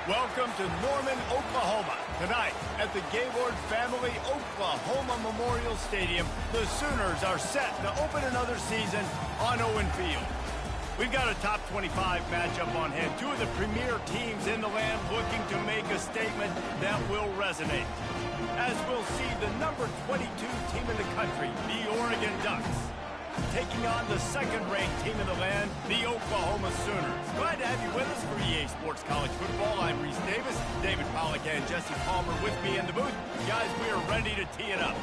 Welcome to Norman, Oklahoma. Tonight, at the Gaylord Family Oklahoma Memorial Stadium, the Sooners are set to open another season on Owen Field. We've got a top 25 matchup on hand. Two of the premier teams in the land looking to make a statement that will resonate. As we'll see the number 22 team in the country, the Oregon Ducks, taking on the second-ranked team in the land, the Oklahoma Sooners. Glad to have you with us for EA Sports College Football. I'm Reese Davis, David Pollack and Jesse Palmer with me in the booth. Guys, we are ready to tee it up.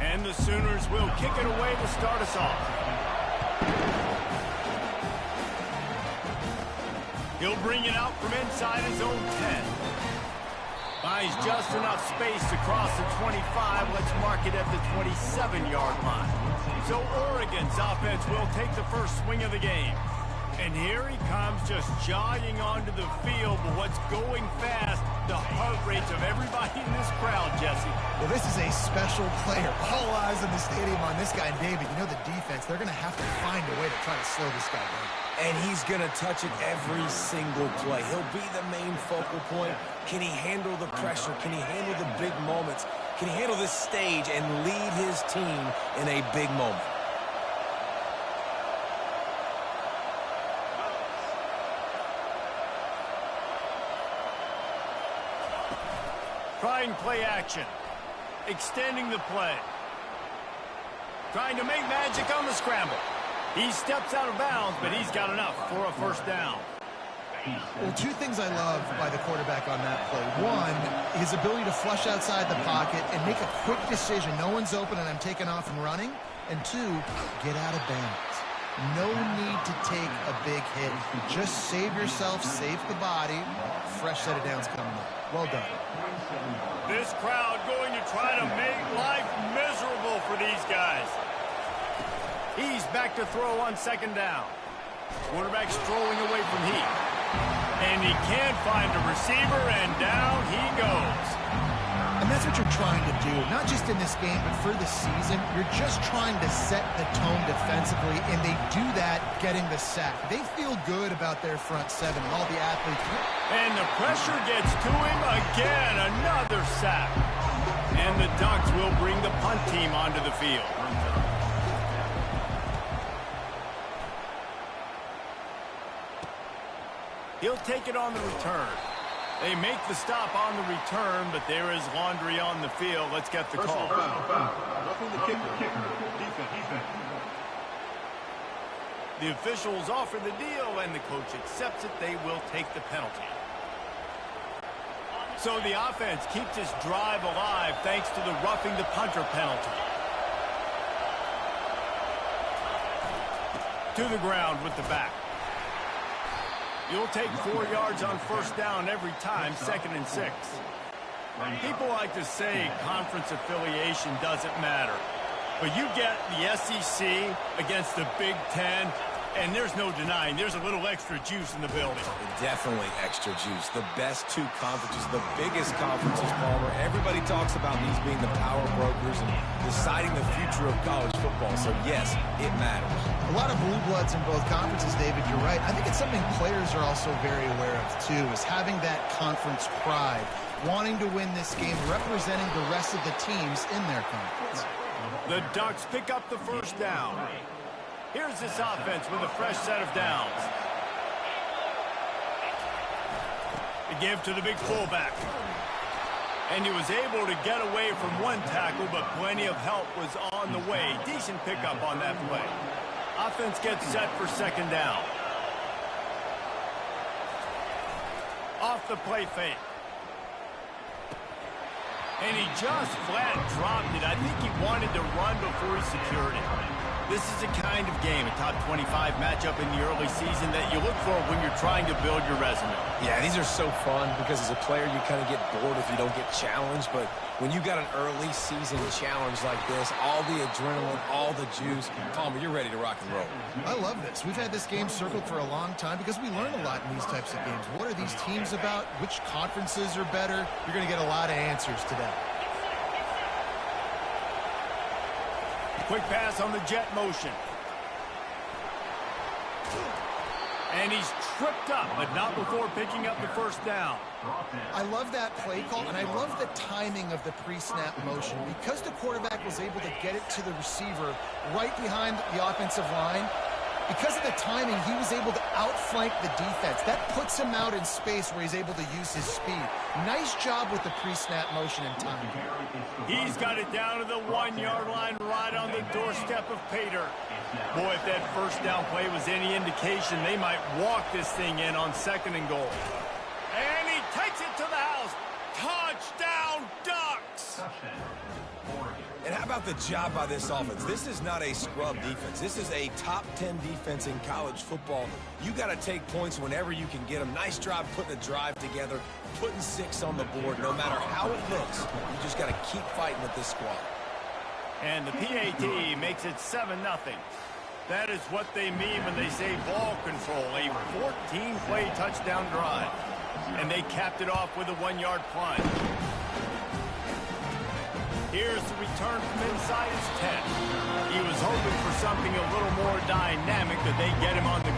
And the Sooners will kick it away to start us off. He'll bring it out from inside his own 10. Buys just enough space to cross the 25. Let's mark it at the 27-yard line. So Oregon's offense will take the first swing of the game. And here he comes, just jogging onto the field. But what's going fast, the heart rates of everybody in this crowd, Jesse. Well, this is a special player. All eyes in the stadium on this guy. And David, you know the defense, they're going to have to find a way to try to slow this guy down. And he's going to touch it every single play. He'll be the main focal point. Can he handle the pressure? Can he handle the big moments? Can he handle this stage and lead his team in a big moment? Trying play action. Extending the play. Trying to make magic on the scramble. He steps out of bounds, but he's got enough for a first down. Well, two things I love by the quarterback on that play. One, his ability to flush outside the pocket and make a quick decision. No one's open and I'm taking off and running. And two, get out of bounds. No need to take a big hit. Just save yourself, save the body. Fresh set of downs coming up. Well done. This crowd going to try to make life miserable for these guys. He's back to throw on second down. Quarterback strolling away from heat. And he can't find a receiver, and down he goes. And that's what you're trying to do, not just in this game, but for the season. You're just trying to set the tone defensively, and they do that getting the sack. They feel good about their front seven and all the athletes. And the pressure gets to him again, another sack. And the Ducks will bring the punt team onto the field. He'll take it on the return. They make the stop on the return, but there is laundry on the field. Let's get the call. The officials offer the deal, and the coach accepts it. They will take the penalty. So the offense keeps this drive alive thanks to the roughing the punter penalty. To the ground with the back. You'll take 4 yards on first down every time, 2nd and 6. People like to say conference affiliation doesn't matter. But you get the SEC against the Big Ten, and there's no denying there's a little extra juice in the building. Definitely extra juice. The best two conferences, the biggest conferences, Palmer. Everybody talks about these being the power brokers and deciding the future of college football. So, yes, it matters. A lot of blue bloods in both conferences, David. You're right. I think it's something players are also very aware of, too, is having that conference pride, wanting to win this game, representing the rest of the teams in their conference. The Ducks pick up the first down. Here's this offense with a fresh set of downs. The give to the big fullback. And he was able to get away from one tackle, but plenty of help was on the way. Decent pickup on that play. Offense gets set for second down. Off the play fake. And he just flat dropped it. I think he wanted to run before he secured it. This is a kind of game, a top 25 matchup in the early season that you look for when you're trying to build your resume. Yeah, these are so fun because as a player you kind of get bored if you don't get challenged, but when you got an early season challenge like this, all the adrenaline, all the juice, Palmer, you're ready to rock and roll. I love this. We've had this game circled for a long time because we learn a lot in these types of games. What are these teams about? Which conferences are better? You're going to get a lot of answers today. Quick pass on the jet motion. And he's tripped up, but not before picking up the first down. I love that play call, and I love the timing of the pre-snap motion. Because the quarterback was able to get it to the receiver right behind the offensive line, because of the timing, he was able to outflank the defense. That puts him out in space where he's able to use his speed. Nice job with the pre-snap motion and timing. He's got it down to the 1-yard line right on the doorstep of Pater. Boy, if that first down play was any indication, they might walk this thing in on 2nd and goal. And he takes it to the house. Touchdown, Ducks! And how about the job by this offense? This is not a scrub defense. This is a top 10 defense in college football. You got to take points whenever you can get them. Nice job putting a drive together, putting 6 on the board. No matter how it looks, you just got to keep fighting with this squad. And the PAT makes it 7-0. That is what they mean when they say ball control, a 14-play touchdown drive. And they capped it off with a 1-yard plunge. Here's the return from inside his 10. He was hoping for something a little more dynamic that they get him on the...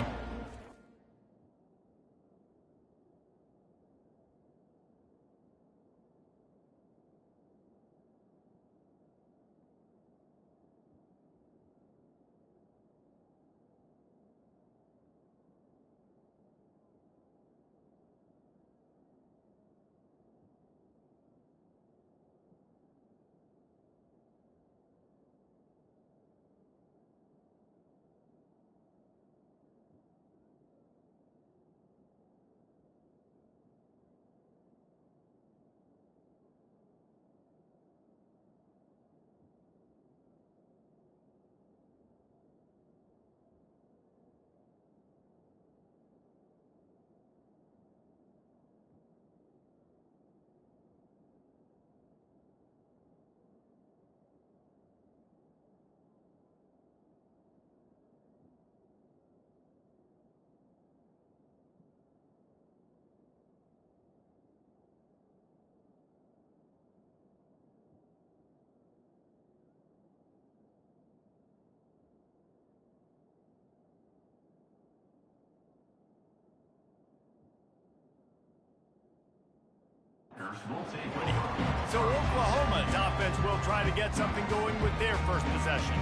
So Oklahoma's offense will try to get something going with their first possession.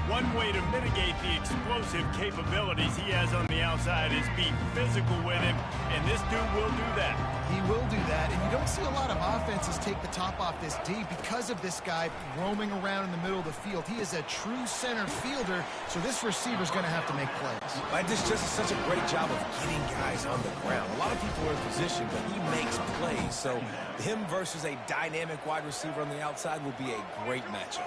One way to mitigate the explosive capabilities he has on the outside is be physical with him, and this dude will do that. He will do that, and you don't see a lot of offenses take the top off this D because of this guy roaming around in the middle of the field. He is a true center fielder, so this receiver's going to have to make plays. This just is such a great job of getting guys on the ground. A lot of people are in position, but he makes plays, so him versus a dynamic wide receiver on the outside will be a great matchup.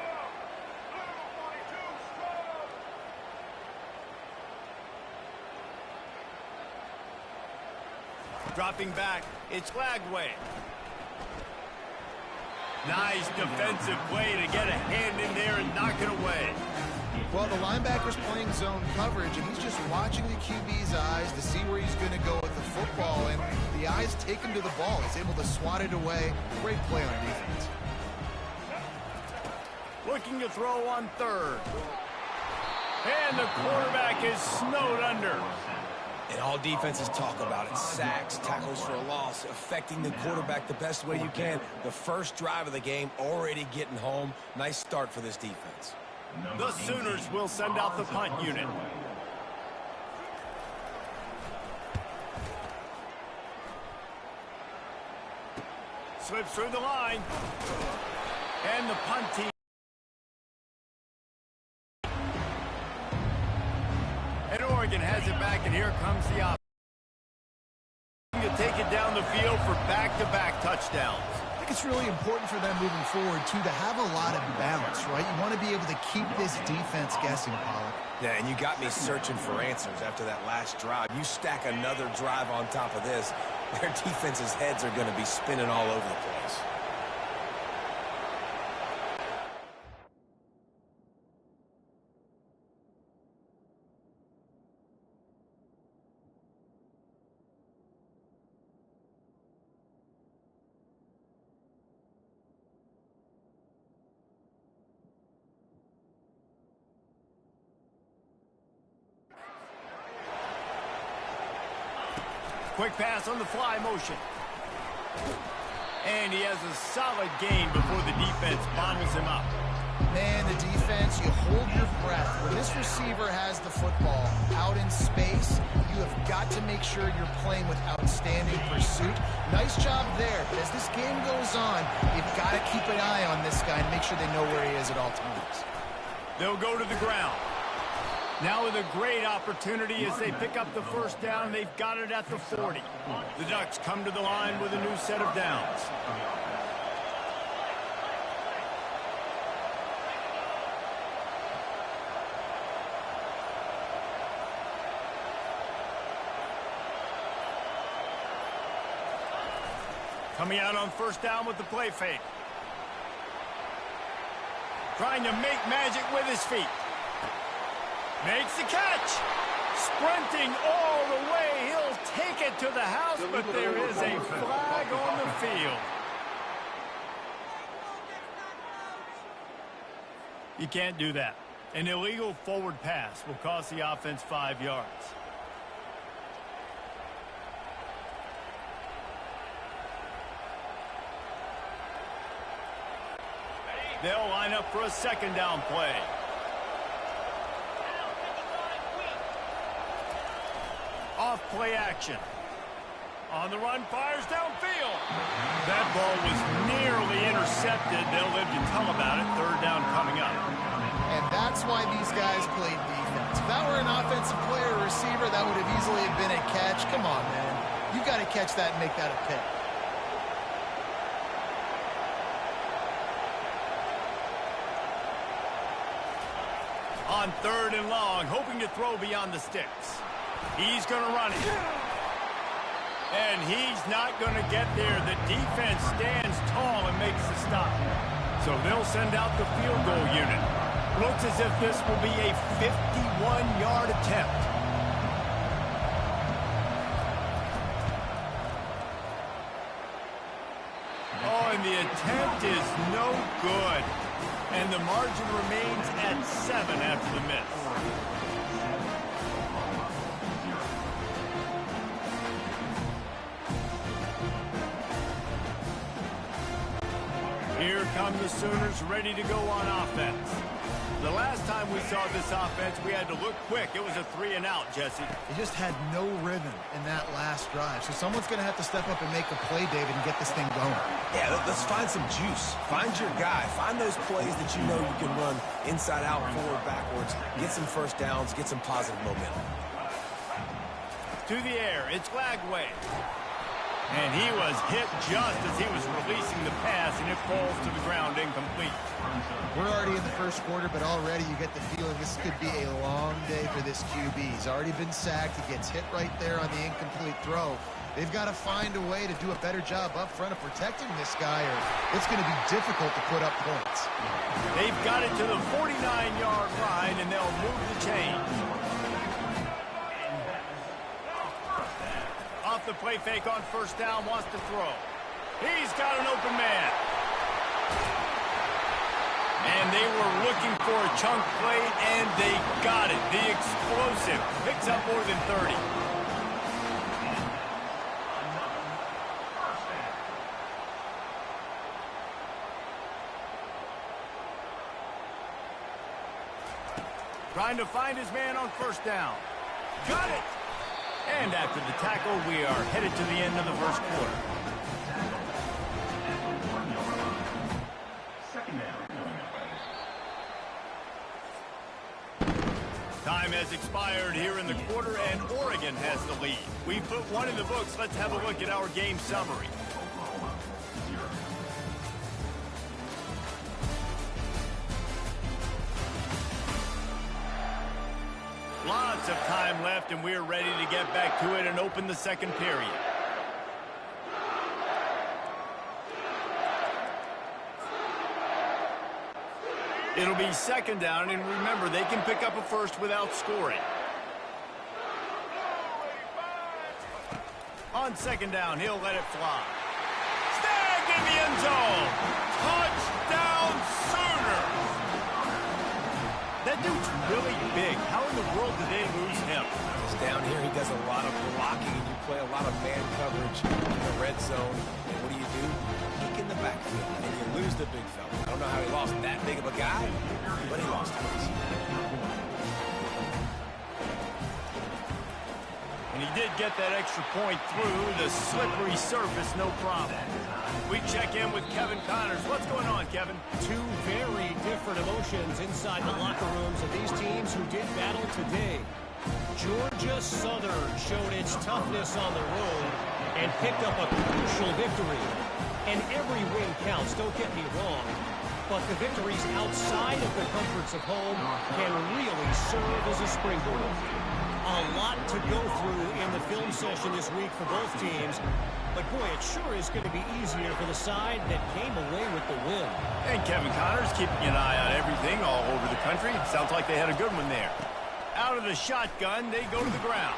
Dropping back, it's Lagway. Nice defensive play to get a hand in there and knock it away. Well, the linebacker's playing zone coverage, and he's just watching the QB's eyes to see where he's going to go with the football, and the eyes take him to the ball. He's able to swat it away. Great play on defense. Looking to throw on 3rd. And the quarterback is snowed under. And all defenses talk about it. Sacks, tackles for a loss, affecting the quarterback the best way you can. The first drive of the game already getting home. Nice start for this defense. The Sooners will send out the punt unit. Slips through the line. And the punt team. And Oregon has it back, and here comes the offense. To take it down the field for back-to-back touchdowns. I think it's really important for them moving forward, too, to have a lot of balance, right? You want to be able to keep this defense guessing, Pollard. Yeah, and you got me searching for answers after that last drive. You stack another drive on top of this, their defense's heads are going to be spinning all over the place. Quick pass on the fly motion. And he has a solid gain before the defense bottles him up. Man, the defense, you hold your breath. When this receiver has the football out in space, you have got to make sure you're playing with outstanding pursuit. Nice job there, but as this game goes on, you've got to keep an eye on this guy and make sure they know where he is at all times. They'll go to the ground. Now with a great opportunity as they pick up the first down. They've got it at the 40. The Ducks come to the line with a new set of downs. Coming out on first down with the play fake. Trying to make magic with his feet. Makes the catch. Sprinting all the way. He'll take it to the house, but there is a flag on the field. You can't do that. An illegal forward pass will cost the offense 5 yards. They'll line up for a second down play. Off play action. On the run, fires downfield. That ball was nearly intercepted. They'll live to tell about it. Third down coming up. And that's why these guys played defense. If that were an offensive player or receiver, that would have easily been a catch. Come on, man. You got to catch that and make that a pick. On third and long, hoping to throw beyond the sticks. He's going to run it. And he's not going to get there. The defense stands tall and makes the stop. So they'll send out the field goal unit. Looks as if this will be a 51-yard attempt. Oh, and the attempt is no good. And the margin remains at 7 after the miss. Here come the Sooners ready to go on offense. The last time we saw this offense, we had to look quick. It was a 3-and-out, Jesse. They just had no rhythm in that last drive. So someone's going to have to step up and make a play, David, and get this thing going. Yeah, let's find some juice. Find your guy. Find those plays that you know you can run inside out, forward, backwards. Get some first downs. Get some positive momentum. To the air. It's Lagway. And he was hit just as he was releasing the pass, and it falls to the ground incomplete. We're already in the first quarter, but already you get the feeling this could be a long day for this QB. He's already been sacked. He gets hit right there on the incomplete throw. They've got to find a way to do a better job up front of protecting this guy, or it's going to be difficult to put up points. They've got it to the 49-yard line, and they'll move the chains. Off the play fake on first down, wants to throw. He's got an open man. And they were looking for a chunk play, and they got it. The explosive picks up more than 30. Trying to find his man on first down. Got it! And after the tackle, we are headed to the end of the first quarter. Time has expired here in the quarter, and Oregon has the lead. We put one in the books. Let's have a look at our game summary. Lots of time left, and we're ready to get back to it and open the second period. It'll be second down, and remember, they can pick up a first without scoring. On second down, he'll let it fly. Snagged in the end zone. Touchdown, Sooners! That dude's really big. How in the world did they lose him? Because down here, he does a lot of blocking, and you play a lot of man coverage in the red zone. And what do? Kick in the backfield, and you lose the big fella. I don't know how he lost that big of a guy, but he lost him. And he did get that extra point through the slippery surface, no problem. We check in with Kevin Connors. What's going on, Kevin? Two very different emotions inside the locker rooms of these teams who did battle today. Georgia Southern showed its toughness on the road and picked up a crucial victory. And every win counts, don't get me wrong. But the victories outside of the comforts of home can really serve as a springboard. A lot to go through in the film session this week for both teams. But, boy, it sure is going to be easier for the side that came away with the win. And Kevin Connors keeping an eye on everything all over the country. Sounds like they had a good one there. Out of the shotgun, they go to the ground.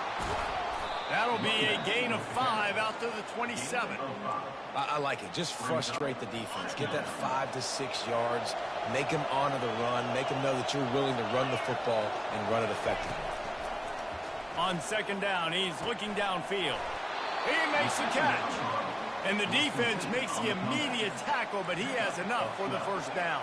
That'll be a gain of 5 out to the 27. I like it. Just frustrate the defense. Get that 5 to 6 yards. Make them honor the run. Make them know that you're willing to run the football and run it effectively. On second down, he's looking downfield. He makes the catch. And the defense makes the immediate tackle, but he has enough for the first down.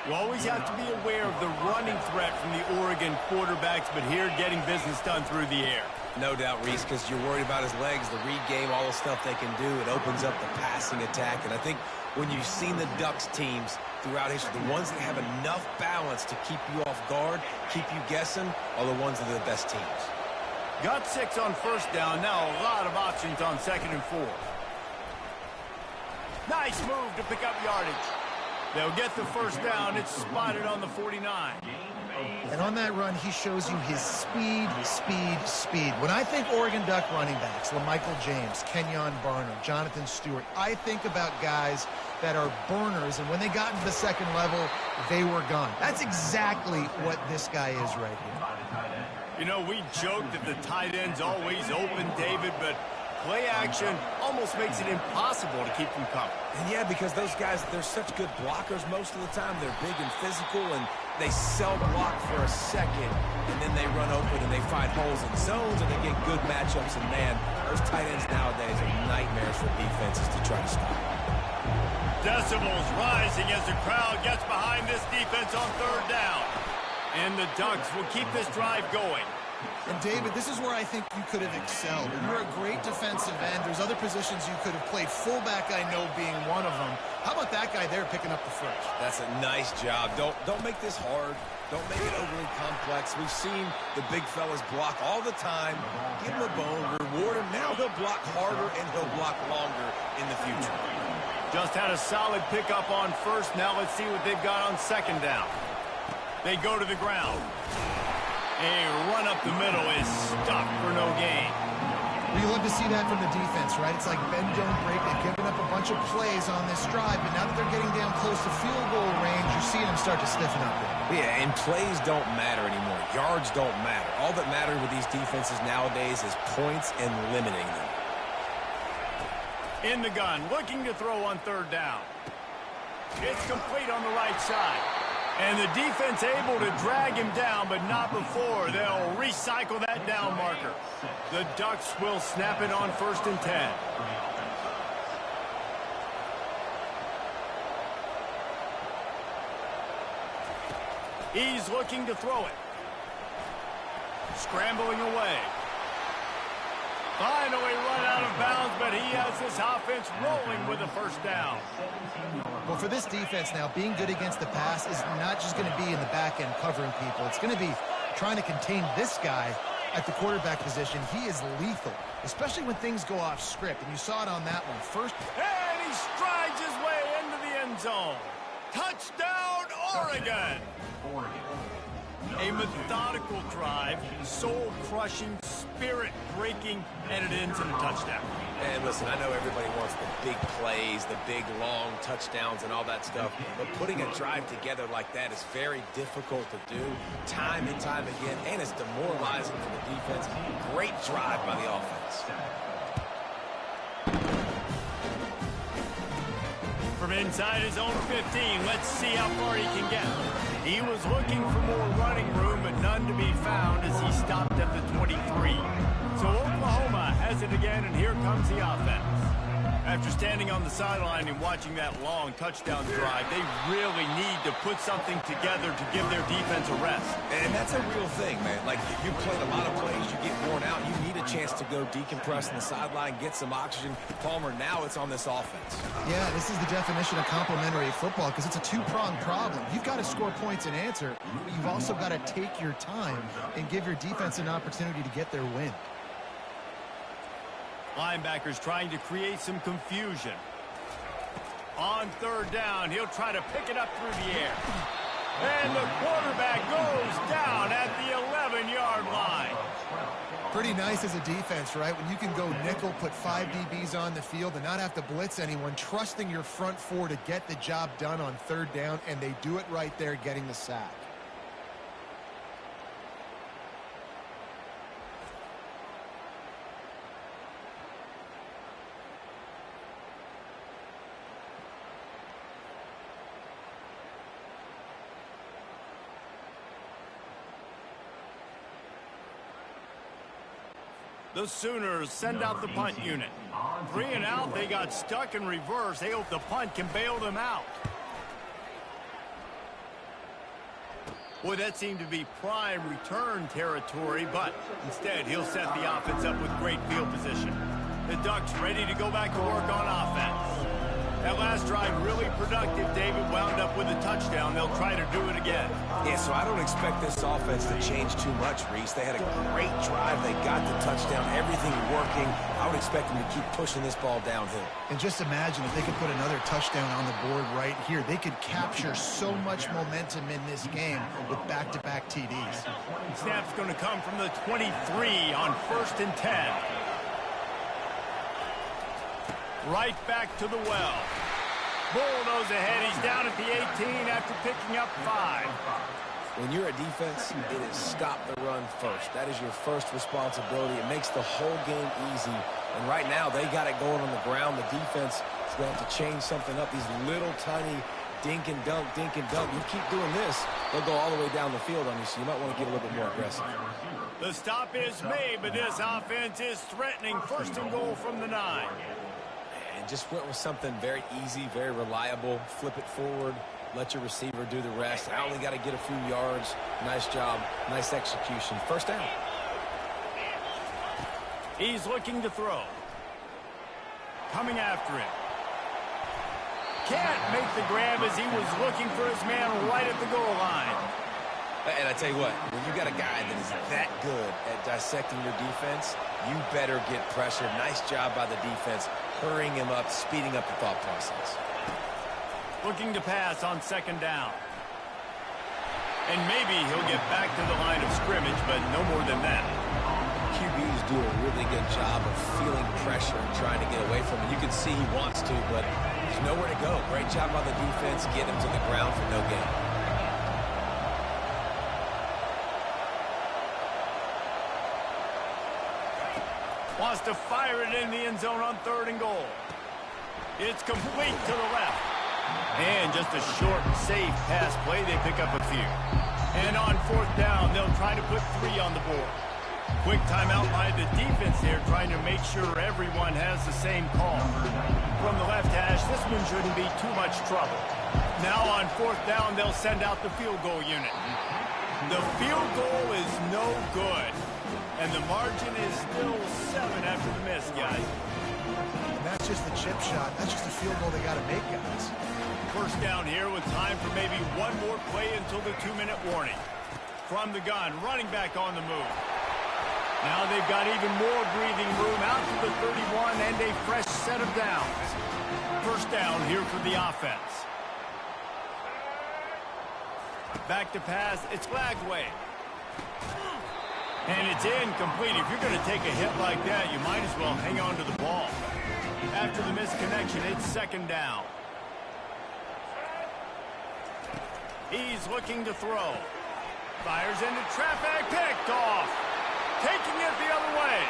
You always have to be aware of the running threat from the Oregon quarterbacks, but here getting business done through the air. No doubt, Reese, because you're worried about his legs, the read game, all the stuff they can do. It opens up the passing attack. And I think when you've seen the Ducks teams throughout history, the ones that have enough balance to keep you off guard, keep you guessing, are the ones that are the best teams. Got 6 on first down. Now a lot of options on 2nd and 4. Nice move to pick up yardage. They'll get the first down. It's spotted on the 49. And on that run, he shows you his speed. When I think Oregon Duck running backs, LaMichael James, Kenyon Barner, Jonathan Stewart, I think about guys that are burners, and when they got into the second level, they were gone. That's exactly what this guy is right here. You know, we joke that the tight end's always open, David, but play action almost makes it impossible to keep them coming. And yeah, because those guys, they're such good blockers most of the time. They're big and physical, and they block for a second, and then they run open and they find holes in zones, and they get good matchups. And man, those tight ends nowadays are nightmares for defenses to try to stop. Decibels rising as the crowd gets behind this defense on third down. And the Ducks will keep this drive going. And, David, this is where I think you could have excelled. You're a great defensive end. There's other positions you could have played. Fullback, I know, being one of them. How about that guy there picking up the first? That's a nice job. Don't make this hard. Don't make it overly complex. We've seen the big fellas block all the time. Give him a bone, reward him. Now he'll block harder and he'll block longer in the future. Just had a solid pickup on first. Now let's see what they've got on second down. They go to the ground. A run up the middle is stuck for no gain. We love to see that from the defense, right? It's like bend, don't break. They've given up a bunch of plays on this drive, but now that they're getting down close to field goal range, you're seeing them start to stiffen up there. Yeah, and plays don't matter anymore. Yards don't matter. All that matters with these defenses nowadays is points and limiting them. In the gun, looking to throw on third down. It's complete on the right side. And the defense able to drag him down, but not before. They'll recycle that down marker. The Ducks will snap it on 1st and 10. He's looking to throw it. Scrambling away. Finally run out of bounds, but he has this offense rolling with a first down. Well, for this defense now, being good against the pass is not just going to be in the back end covering people. It's going to be trying to contain this guy at the quarterback position. He is lethal, especially when things go off script. And you saw it on that one. First, and he strides his way into the end zone. Touchdown, Oregon! A methodical drive, soul-crushing, spirit-breaking, and it ends in a touchdown. And listen, I know everybody wants the big plays, the big, long touchdowns and all that stuff, but putting a drive together like that is very difficult to do time and time again, and it's demoralizing for the defense. Great drive by the offense. From inside his own 15, let's see how far he can get. He was looking for more running room, but none to be stopped at the 23. So Oklahoma has it again, and here comes the offense. After standing on the sideline and watching that long touchdown drive, they really need to put something together to give their defense a rest. And that's a real thing, man. Like, you played a lot of plays, you get worn out, you need a chance to go decompress on the sideline, get some oxygen. Palmer, now it's on this offense. Yeah, this is the definition of complementary football because it's a two-pronged problem. You've got to score points and answer, but you've also got to take your time and give your defense an opportunity to get their win. Linebackers trying to create some confusion. On third down, he'll try to pick it up through the air. And the quarterback goes down at the 11-yard line. Pretty nice as a defense, right? When you can go nickel, put 5 DBs on the field and not have to blitz anyone, trusting your front four to get the job done on third down, and they do it right there, getting the sack. The Sooners send out the punt unit. 3 and out, they got stuck in reverse. They hope the punt can bail them out. Boy, that seemed to be prime return territory, but instead he'll set the offense up with great field position. The Ducks ready to go back to work on offense. That last drive really productive. David wound up with a touchdown. They'll try to do it again. Yeah, so I don't expect this offense to change too much, Reese. They had a great drive. They got the touchdown. Everything working. I would expect them to keep pushing this ball downhill. And just imagine if they could put another touchdown on the board right here. They could capture so much momentum in this game with back-to-back TDs. Snap's going to come from the 23 on 1st and 10. Right back to the well. Bulldoze ahead. He's down at the 18 after picking up 5. When you're a defense, it is stop the run first. That is your first responsibility. It makes the whole game easy. And right now, they got it going on the ground. The defense is going to have to change something up. These little tiny dink and dunk, dink and dunk. You keep doing this, they'll go all the way down the field on you, so you might want to get a little bit more aggressive. The stop is made, but this offense is threatening. 1st and goal from the 9. And just went with something very easy, very reliable. Flip it forward, let your receiver do the rest. I only got to get a few yards. Nice job, nice execution. 1st down. He's looking to throw. Coming after him. Can't make the grab as he was looking for his man right at the goal line. And I tell you what, when you got a guy that is that good at dissecting your defense, you better get pressure. Nice job by the defense, hurrying him up, speeding up the thought process. Looking to pass on 2nd down. And maybe he'll get back to the line of scrimmage, but no more than that. QBs do a really good job of feeling pressure and trying to get away from it. You can see he wants to, but there's nowhere to go. Great job by the defense, get him to the ground for no gain. Wants to fire it in the end zone on 3rd and goal. It's complete to the left. And just a short, safe pass play. They pick up a few. And on 4th down, they'll try to put 3 on the board. Quick timeout by the defense there, trying to make sure everyone has the same call. From the left hash, this one shouldn't be too much trouble. Now on 4th down, they'll send out the field goal unit. The field goal is no good. And the margin is still 7 after the miss, guys. And that's just the chip shot. That's just a field goal they got to make, guys. 1st down here with time for maybe one more play until the 2-minute warning. From the gun, running back on the move. Now they've got even more breathing room out to the 31 and a fresh set of downs. 1st down here for the offense. Back to pass, it's Glagway. And it's incomplete. If you're going to take a hit like that, you might as well hang on to the ball. After the misconnection, it's 2nd down. He's looking to throw. Fires into traffic, picked off. Taking it the other way.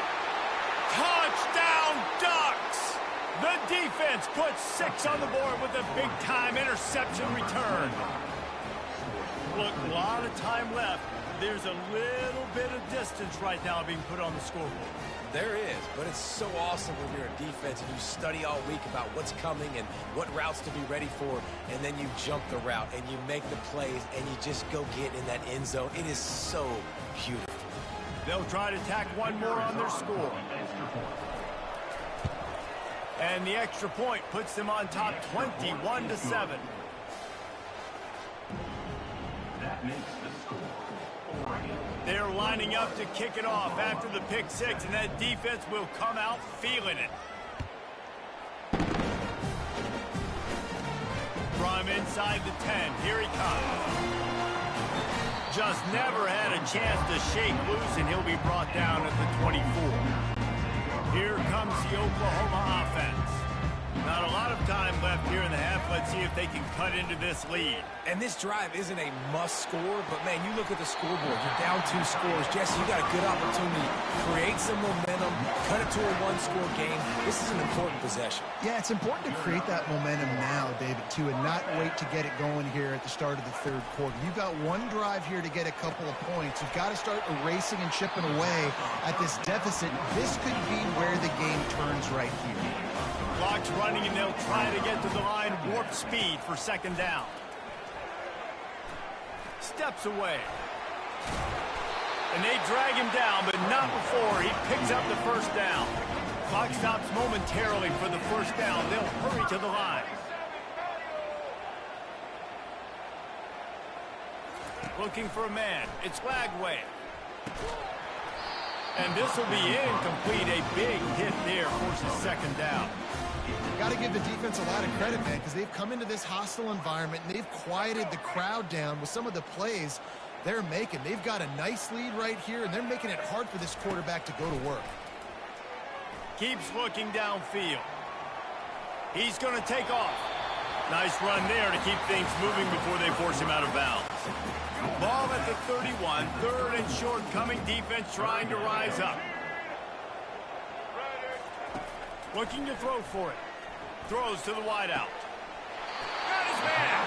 Touchdown, Ducks! The defense puts 6 on the board with a big-time interception return. Look, a lot of time left. there's a little bit of distance right now being put on the scoreboard. There is, but it's so awesome when you're a defense and you study all week about what's coming and what routes to be ready for, and then you jump the route and you make the plays and you just go get in that end zone. It is so beautiful. They'll try to tack one more on their score. And the extra point puts them on top 21-7. That makes the score. They're lining up to kick it off after the pick six, and that defense will come out feeling it. From inside the 10, here he comes. Just never had a chance to shake loose, and he'll be brought down at the 24. Here comes the Oklahoma offense. Not a lot of time left here in the half. Let's see if they can cut into this lead. And this drive isn't a must score, but man, you look at the scoreboard. You're down 2 scores. Jesse, you got a good opportunity. Create some momentum. Cut it to a 1-score game. This is an important possession. Yeah, it's important to create that momentum now, David, too, and not wait to get it going here at the start of the third quarter. You've got one drive here to get a couple of points. You've got to start erasing and chipping away at this deficit. This could be where the game turns right here. Clock's running, and they'll try to get to the line warp speed for second down. Steps away. And they drag him down, but not before he picks up the first down. Clock stops momentarily for the first down. They'll hurry to the line. Looking for a man. It's Lagway. And this will be incomplete. A big hit there forces second down. Got to give the defense a lot of credit, man, because they've come into this hostile environment and they've quieted the crowd down with some of the plays they're making. They've got a nice lead right here, and they're making it hard for this quarterback to go to work. Keeps looking downfield. He's going to take off. Nice run there to keep things moving before they force him out of bounds. Ball at the 31, third and short coming. Defense trying to rise up. Looking to throw for it. Throws to the wideout. Got his man.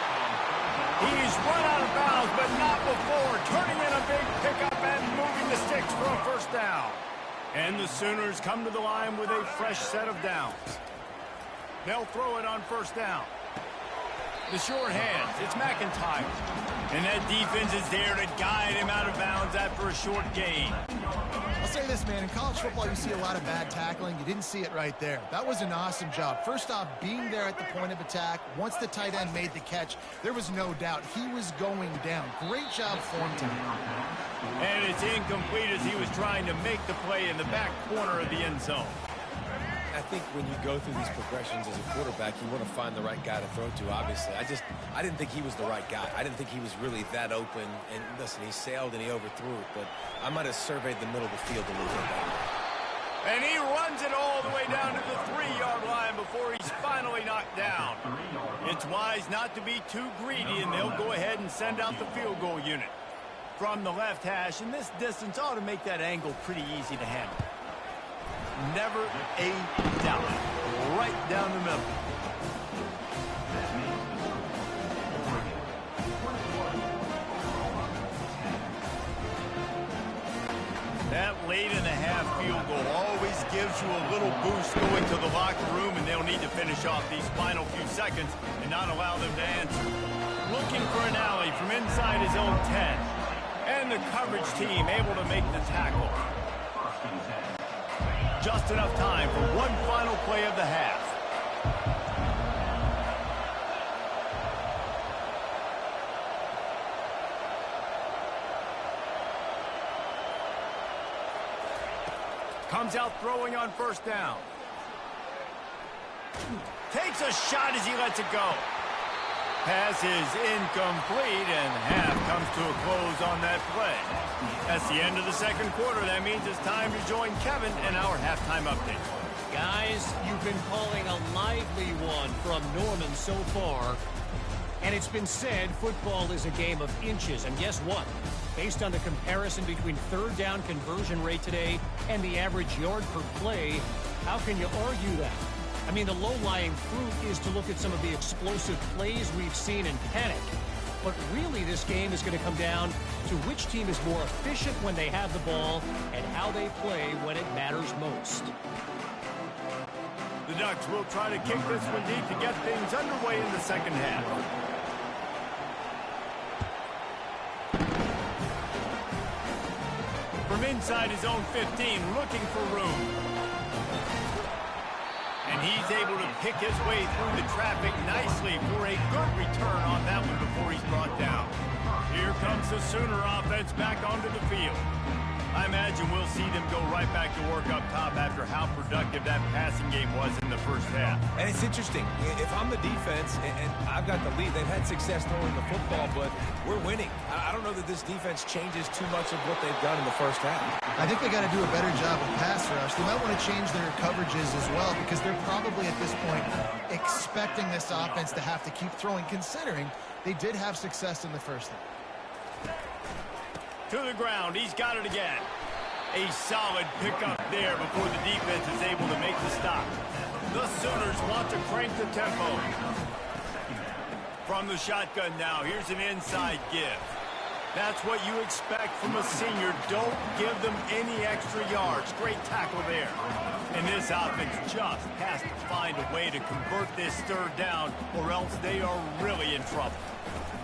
He's run out of bounds, but not before. Turning in a big pickup and moving the sticks for a first down. And the Sooners come to the line with a fresh set of downs. They'll throw it on first down. The short hands, it's McIntyre. And that defense is there to guide him out of bounds after a short gain. I'll say this, man, in college football you see a lot of bad tackling. You didn't see it right there. That was an awesome job. First off, being there at the point of attack. Once the tight end made the catch, there was no doubt he was going down. Great job for him tonight. And it's incomplete as he was trying to make the play in the back corner of the end zone. I think when you go through these progressions as a quarterback, you want to find the right guy to throw to, obviously. I didn't think he was the right guy. I didn't think he was really that open. And listen, he sailed and he overthrew it, but I might have surveyed the middle of the field a little bit better. And he runs it all the way down to the 3-yard line before he's finally knocked down. It's wise not to be too greedy, and they'll go ahead and send out the field goal unit. From the left hash, and this distance ought to make that angle pretty easy to handle. Never a doubt. Right down the middle. That late in the half field goal always gives you a little boost going to the locker room, and they'll need to finish off these final few seconds and not allow them to answer. Looking for an alley from inside his own 10. And the coverage team able to make the tackle. Just enough time for one final play of the half. Comes out throwing on first down. Takes a shot as he lets it go. Pass is incomplete, and half comes to a close on that play. That's the end of the second quarter. That means it's time to join Kevin in our halftime update. Guys, you've been calling a lively one from Norman so far. And it's been said football is a game of inches. And guess what? Based on the comparison between third down conversion rate today and the average yard per play, how can you argue that? I mean, the low-lying fruit is to look at some of the explosive plays we've seen in panic. But really, this game is going to come down to which team is more efficient when they have the ball and how they play when it matters most. The Ducks will try to kick this one deep to get things underway in the second half. From inside his own 15, looking for room. And he's able to pick his way through the traffic nicely for a good return on that one before he's brought down. Here comes the Sooner offense back onto the field. I imagine we'll see them go right back to work up top after how productive that passing game was in the first half. And it's interesting. If I'm the defense and I've got the lead, they've had success throwing the football, but we're winning. I don't know that this defense changes too much of what they've done in the first half. I think they got to do a better job of pass rush. They might want to change their coverages as well because they're probably at this point expecting this offense to have to keep throwing, considering they did have success in the first half. To the ground, he's got it again. A solid pickup there before the defense is able to make the stop. The Sooners want to crank the tempo. From the shotgun now, here's an inside give. That's what you expect from a senior. Don't give them any extra yards. Great tackle there. And this offense just has to find a way to convert this third down, or else they are really in trouble.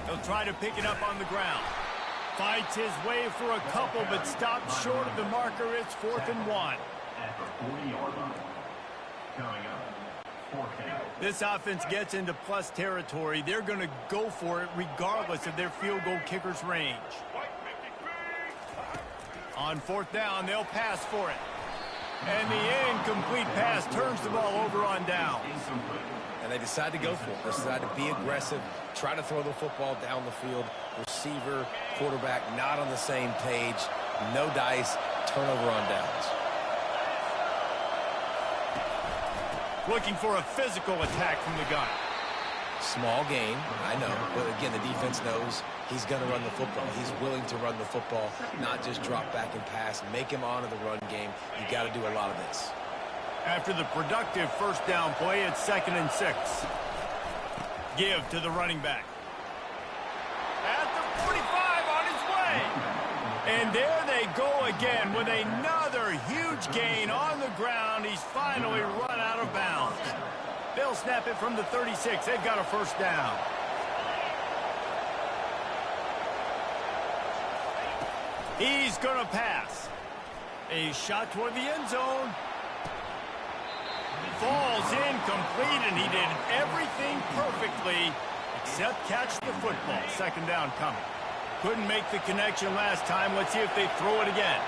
They'll try to pick it up on the ground. Fights his way for a couple, but stops short of the marker. It's 4th and 1. At the 40-yard line. Coming up, 4th down. This offense gets into plus territory. They're going to go for it regardless of their field goal kicker's range. On 4th down, they'll pass for it. And the incomplete pass turns the ball over on downs. And they decide to go for it. They decide to be aggressive, try to throw the football down the field. Receiver, quarterback, not on the same page. No dice, turnover on downs. Looking for a physical attack from the gun. Small game, I know. But again, the defense knows he's going to run the football. He's willing to run the football, not just drop back and pass. Make him honor the run game. You got to do a lot of this. After the productive first down play, it's 2nd and 6. Give to the running back. At the 45 on his way. And there they go again with another huge gain on the ground. He's finally run out of bounds. They'll snap it from the 36. They've got a first down. He's going to pass. A shot toward the end zone. Falls incomplete, and he did everything perfectly except catch the football. 2nd down coming. Couldn't make the connection last time. Let's see if they throw it again.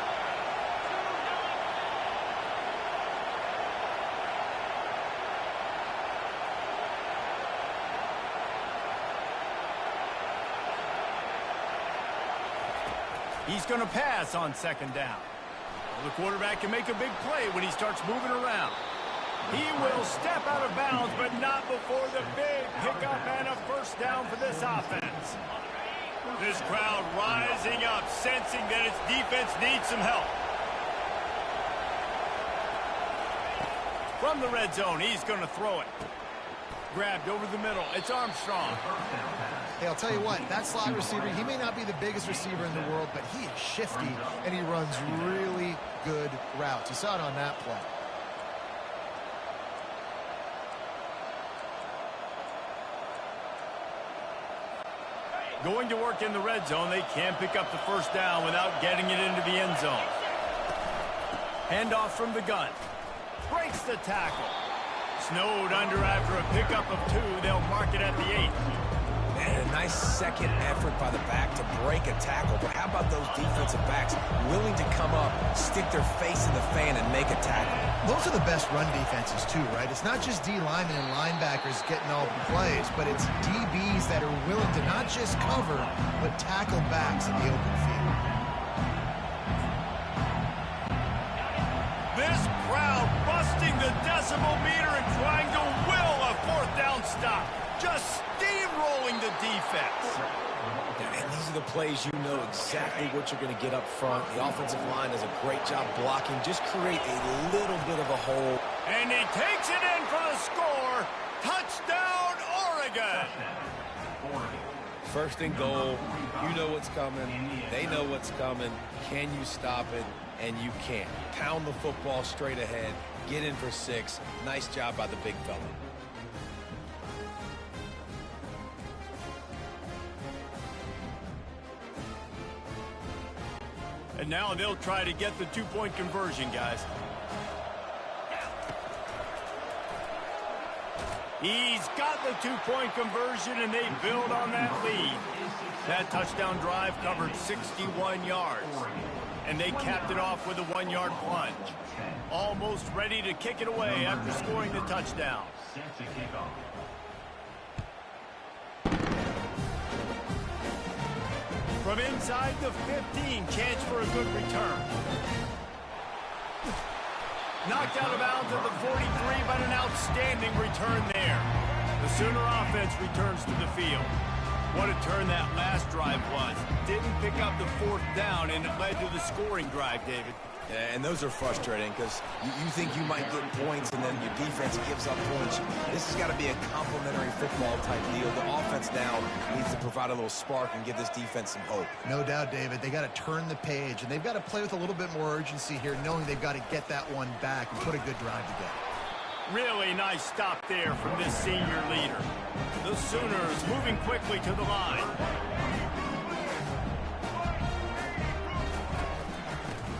He's going to pass on 2nd down. Well, the quarterback can make a big play when he starts moving around. He will step out of bounds, but not before the big pickup and a first down for this offense. This crowd rising up, sensing that its defense needs some help. From the red zone, he's going to throw it. Grabbed over the middle. It's Armstrong. Hey, I'll tell you what, that slot receiver, he may not be the biggest receiver in the world, but he is shifty, and he runs really good routes. You saw it on that play. Going to work in the red zone. They can pick up the first down without getting it into the end zone. Handoff from the gun. Breaks the tackle. Snowed under after a pickup of 2. They'll mark it at the 8. And a nice second effort by the back to break a tackle. But how about those defensive backs willing to come up, stick their face in the fan, and make a tackle? Those are the best run defenses, too, right? It's not just D linemen and linebackers getting all the plays, but it's DBs that are willing to not just cover, but tackle backs in the open field. This crowd busting the decibel meter and trying to will a 4th down stop. Just steamrolling the defense. And these are the plays you know exactly what you're going to get up front. The offensive line does a great job blocking. Just create a little bit of a hole. And he takes it in for the score. Touchdown, Oregon. First and goal, you know what's coming. They know what's coming. Can you stop it? And you can't. Pound the football straight ahead. Get in for 6. Nice job by the big fella. And now they'll try to get the 2-point conversion, guys. He's got the 2-point conversion, and they build on that lead. That touchdown drive covered 61 yards. And they capped it off with a 1-yard plunge. Almost ready to kick it away after scoring the touchdown. Set to kick off. From inside the 15, chance for a good return. Knocked out of bounds at the 43, but an outstanding return there. The Sooner offense returns to the field. What a turn that last drive was. Didn't pick up the 4th down, and it led to the scoring drive, David. Yeah, and those are frustrating because you think you might get points and then your defense gives up points. This has got to be a complementary football type deal. The offense now needs to provide a little spark and give this defense some hope. No doubt, David. They got to turn the page, and they've got to play with a little bit more urgency here, knowing they've got to get that one back and put a good drive together. Really nice stop there from this senior leader. The Sooners moving quickly to the line.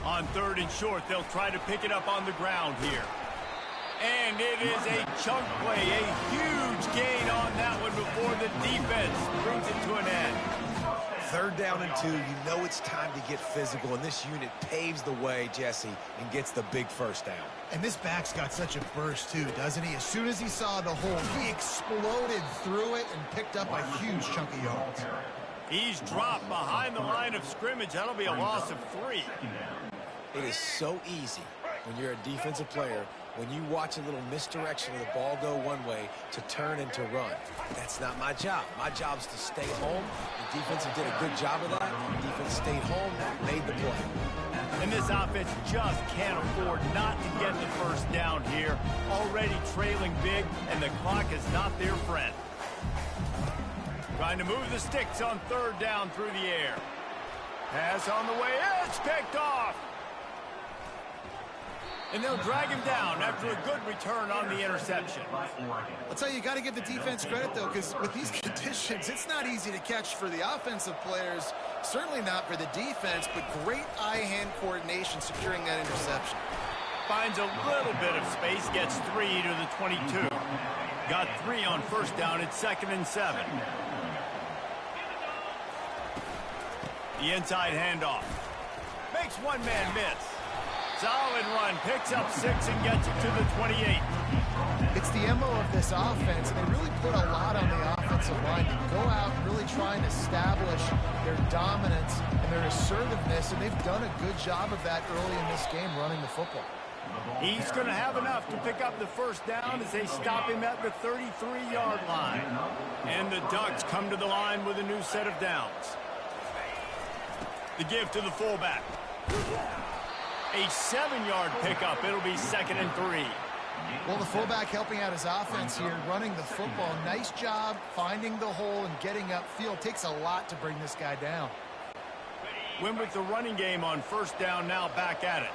On 3rd and short, they'll try to pick it up on the ground here. And it is a chunk play, a huge gain on that one before the defense brings it to an end. 3rd down and 2, you know it's time to get physical, and this unit paves the way, Jesse, and gets the big 1st down. And this back's got such a burst, too, doesn't he? As soon as he saw the hole, he exploded through it and picked up a huge chunk of yards. He's dropped behind the line of scrimmage. That'll be a loss of 3. It is so easy when you're a defensive player, when you watch a little misdirection of the ball go one way, to turn and to run. That's not my job. My job is to stay home. The defense did a good job of that. The defense stayed home, made the play. And this offense just can't afford not to get the 1st down here. Already trailing big, and the clock is not their friend. Trying to move the sticks on 3rd down through the air. Pass on the way. It's picked off. And they'll drag him down after a good return on the interception. I'll tell you, you got to give the defense credit, though, because with these conditions, it's not easy to catch for the offensive players, certainly not for the defense, but great eye-hand coordination securing that interception. Finds a little bit of space, gets 3 to the 22. Got 3 on 1st down. It's 2nd and 7. The inside handoff. Makes one man miss. Solid run, picks up 6 and gets it to the 28. It's the MO of this offense, and they really put a lot on the offensive line to go out and really try and establish their dominance and their assertiveness, and they've done a good job of that early in this game running the football. He's going to have enough to pick up the 1st down as they stop him at the 33-yard line. And the Ducks come to the line with a new set of downs. The give to the fullback. A 7-yard pickup. It'll be 2nd and 3. Well, the fullback helping out his offense here, running the football. Nice job finding the hole and getting upfield. Takes a lot to bring this guy down. Win with the running game on 1st down, now back at it.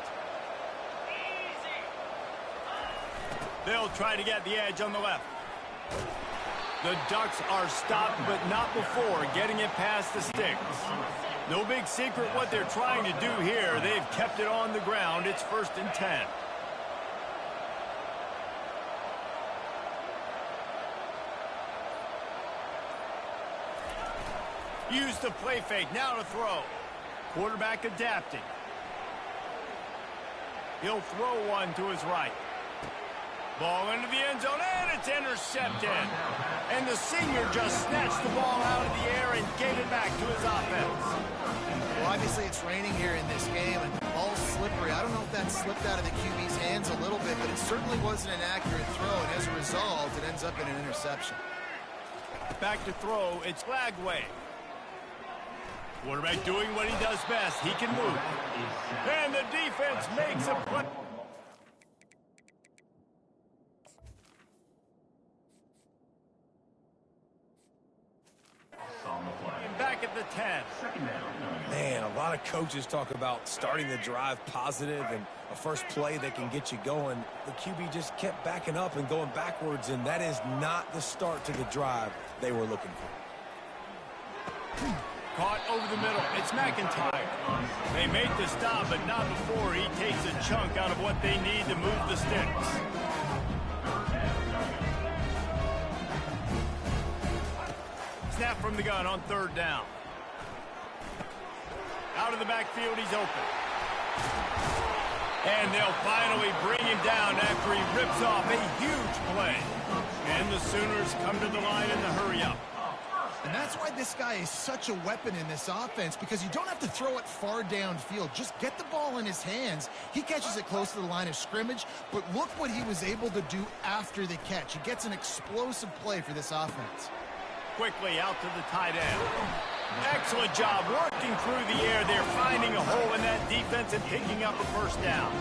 They'll try to get the edge on the left. The Ducks are stopped, but not before getting it past the sticks. No big secret what they're trying to do here. They've kept it on the ground. It's 1st and 10. Use the play fake. Now to throw. Quarterback adapting. He'll throw one to his right. Ball into the end zone, and it's intercepted. And the senior just snatched the ball out of the air and gave it back to his offense. Well, obviously it's raining here in this game, and the ball's slippery. I don't know if that slipped out of the QB's hands a little bit, but it certainly wasn't an accurate throw, and as a result, it ends up in an interception. Back to throw, it's Lagway. Quarterback doing what he does best. He can move. And the defense makes a play. On the play. of coaches talk about starting the drive positive and a first play that can get you going. The QB just kept backing up and going backwards, and that is not the start to the drive they were looking for. Caught over the middle. It's McIntyre. They make the stop, but not before he takes a chunk out of what they need to move the sticks. Snap from the gun on third down. Out of the backfield, he's open. And they'll finally bring him down after he rips off a huge play. And the Sooners come to the line in the hurry-up. And that's why this guy is such a weapon in this offense, because you don't have to throw it far downfield. Just get the ball in his hands. He catches it close to the line of scrimmage, but look what he was able to do after the catch. He gets an explosive play for this offense. Quickly out to the tight end. Excellent job working through the air there, finding a hole in that defense and picking up a first down.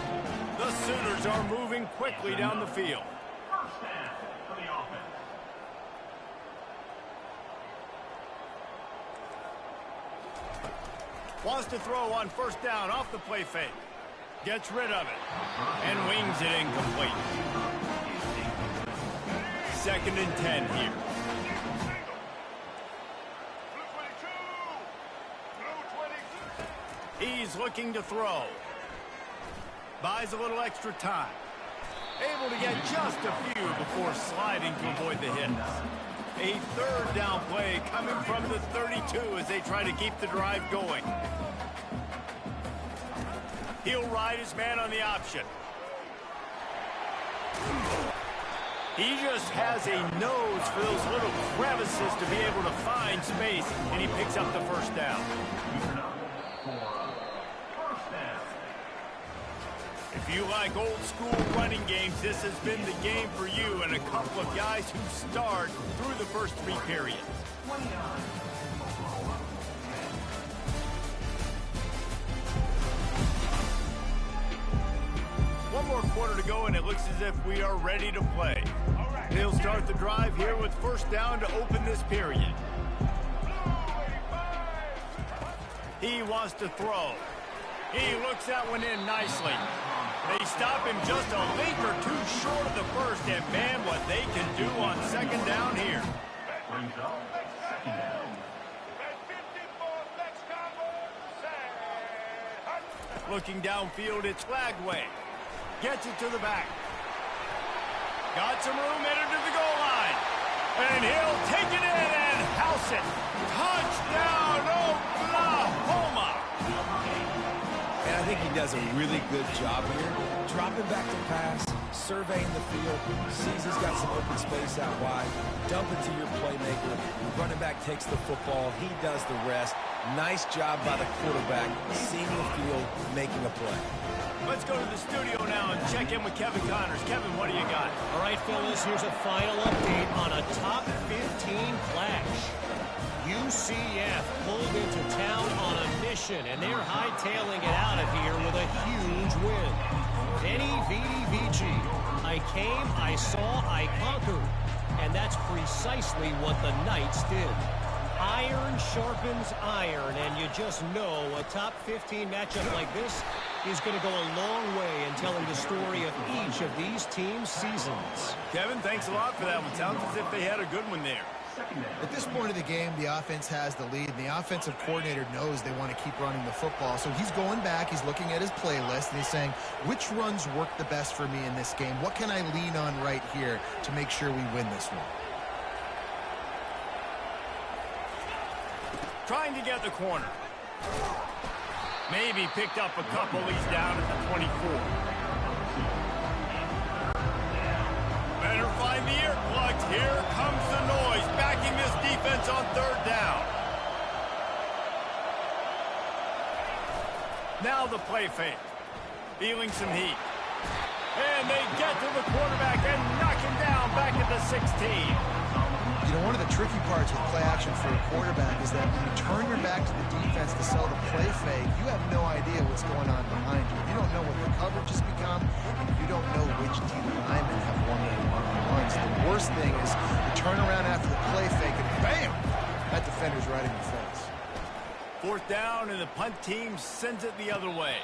The Sooners are moving quickly down the field. First down for the offense. Wants to throw on first down off the play fake. Gets rid of it. And wings it incomplete. 2nd and 10 here. He's looking to throw. Buys a little extra time. Able to get just a few before sliding to avoid the hits. A third down play coming from the 32 as they try to keep the drive going. He'll ride his man on the option. He just has a nose for those little crevices to be able to find space, and he picks up the first down. If you like old school running games, this has been the game for you and a couple of guys who start through the first 3 periods. One more quarter to go, and it looks as if we are ready to play. They'll start the drive here with first down to open this period. He wants to throw. He looks that one in nicely. They stop him just a length or two short of the first, and man, what they can do on second down here. Brings up second down. Looking downfield, it's Lagway. Gets it to the back. Got some room headed to the goal line. And he'll take it in and house it. Touchdown, Oklahoma! And I think he does a really good job here. Dropping back to pass, surveying the field, sees he's got some open space out wide, dump it to your playmaker. Running back takes the football. He does the rest. Nice job by the quarterback, seeing the field, making a play. Let's go to the studio now and check in with Kevin Connors. Kevin, what do you got? All right, fellas, here's a final update on a top 15 clash. UCF pulled into town on a mission, and they're hightailing it out of here with a huge win. Veni, vidi, vici. I came, I saw, I conquered. And that's precisely what the Knights did. Iron sharpens iron, and you just know a top 15 matchup like this is going to go a long way in telling the story of each of these teams' seasons. Kevin, thanks a lot for that one. Sounds as if they had a good one there. At this point of the game, the offense has the lead, and the offensive coordinator knows they want to keep running the football. So he's going back, he's looking at his playlist, and he's saying, which runs work the best for me in this game? What can I lean on right here to make sure we win this one? Trying to get the corner. Maybe picked up a couple. He's down at the 24. Better find the earplugs. Here comes the noise, backing this defense on third down. Now the play fake. Feeling some heat. And they get to the quarterback and knock him down back at the 16. You know, one of the tricky parts with play action for a quarterback is that when you turn your back to the defense to sell the play fake, you have no idea what's going on behind you. You don't know what the coverage has become, and you don't know which D linemen have won their one-on-ones. The worst thing is you turn around after the play fake and bam! That defender's right in your face. 4th down, and the punt team sends it the other way.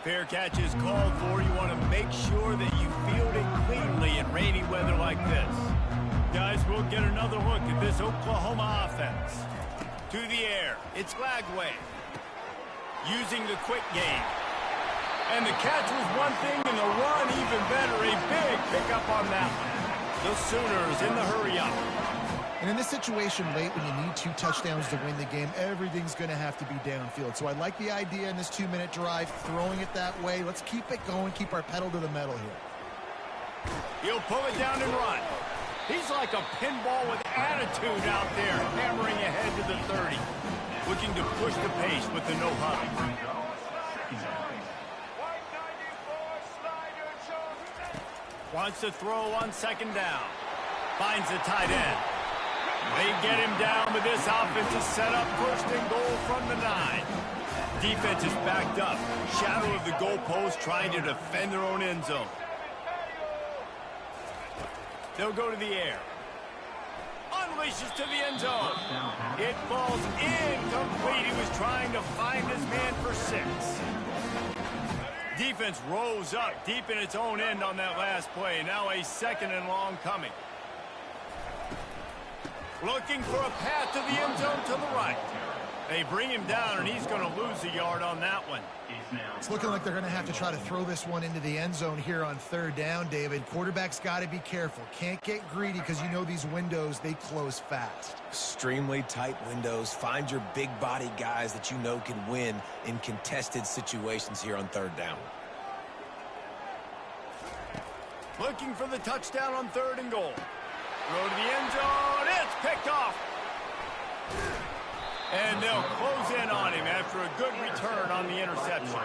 Fair catch is called for. You want to make sure that you field it cleanly in rainy weather like this. Guys, we'll get another look at this Oklahoma offense. To the air, it's Lagway. Using the quick game. And the catch was one thing, and the run even better. A big pickup on that one. The Sooners in the hurry-up. And in this situation late when you need 2 touchdowns to win the game, everything's going to have to be downfield. So I like the idea in this 2-minute drive, throwing it that way. Let's keep it going, keep our pedal to the metal here. He'll pull it down and run. He's like a pinball with attitude out there, hammering ahead to the 30. Looking to push the pace with the no-huddle. Wants to throw on 2nd down. Finds the tight end. They get him down, but this offense is set up 1st and goal from the 9. Defense is backed up. Shadow of the goalpost trying to defend their own end zone. They'll go to the air. Unleashes to the end zone. It falls incomplete. He was trying to find his man for 6. Defense rose up deep in its own end on that last play. Now a 2nd and long coming. Looking for a path to the end zone to the right. They bring him down, and he's going to lose a yard on that one. It's looking like they're going to have to try to throw this one into the end zone here on 3rd down, David. Quarterback's got to be careful. Can't get greedy because you know these windows, they close fast. Extremely tight windows. Find your big body guys that you know can win in contested situations here on 3rd down. Looking for the touchdown on 3rd and goal. Throw to the end zone. It's picked off. And they'll close in on him after a good return on the interception.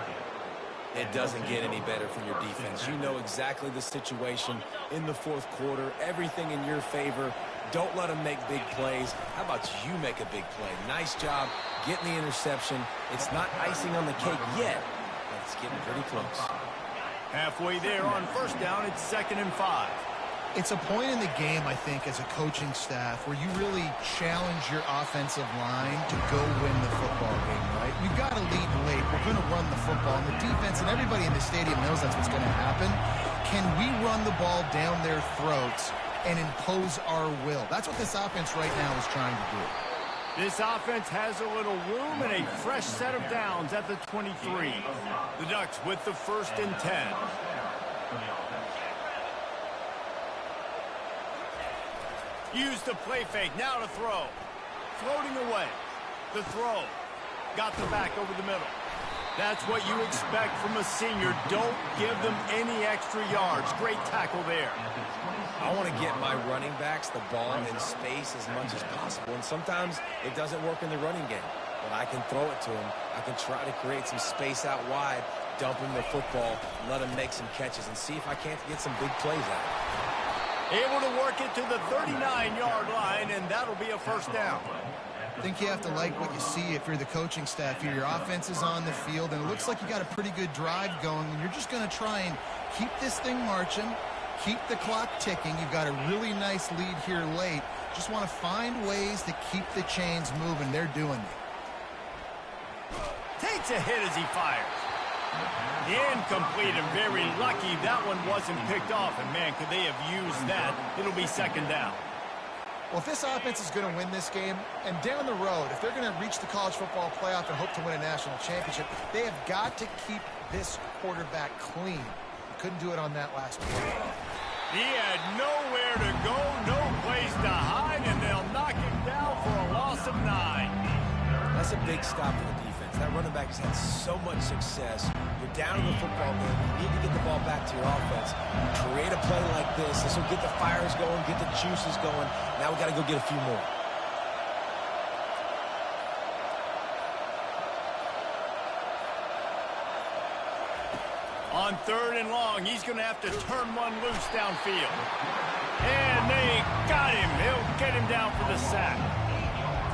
It doesn't get any better for your defense. You know exactly the situation in the 4th quarter. Everything in your favor. Don't let them make big plays. How about you make a big play? Nice job getting the interception. It's not icing on the cake yet, but it's getting pretty close. Halfway there on 1st down, it's 2nd and 5. It's a point in the game, I think, as a coaching staff where you really challenge your offensive line to go win the football game, right? You've got to lead late. We're going to run the football. And the defense and everybody in the stadium knows that's what's going to happen. Can we run the ball down their throats and impose our will? That's what this offense right now is trying to do. This offense has a little room and a fresh set of downs at the 23. The Ducks with the 1st and 10. Use the play fake, now to throw. Floating away. The throw. Got the back over the middle. That's what you expect from a senior. Don't give them any extra yards. Great tackle there. I want to get my running backs the ball in space as much as possible. And sometimes it doesn't work in the running game. But I can throw it to them. I can try to create some space out wide, dump him the football, let him make some catches, and see if I can't get some big plays out of it. Able to work it to the 39-yard line, and that'll be a 1st down. I think you have to like what you see if you're the coaching staff here. Your offense is on the field, and it looks like you got a pretty good drive going, and you're just going to try and keep this thing marching, keep the clock ticking. You've got a really nice lead here late. Just want to find ways to keep the chains moving. They're doing it. Takes a hit as he fires. Incomplete, and very lucky that one wasn't picked off. And, man, could they have used that? It'll be 2nd down. Well, if this offense is going to win this game, and down the road, if they're going to reach the college football playoff and hope to win a national championship, they have got to keep this quarterback clean. He couldn't do it on that last play. He had nowhere to go, no place to hide, and they'll knock him down for a loss of 9. That's a big stop for the defense. That running back has had so much success. You're down in the football game. You need to get the ball back to your offense. Create a play like this. This will get the fires going, get the juices going. Now we got to go get a few more. On 3rd and long, he's going to have to turn one loose downfield. And they got him. He'll get him down for the sack.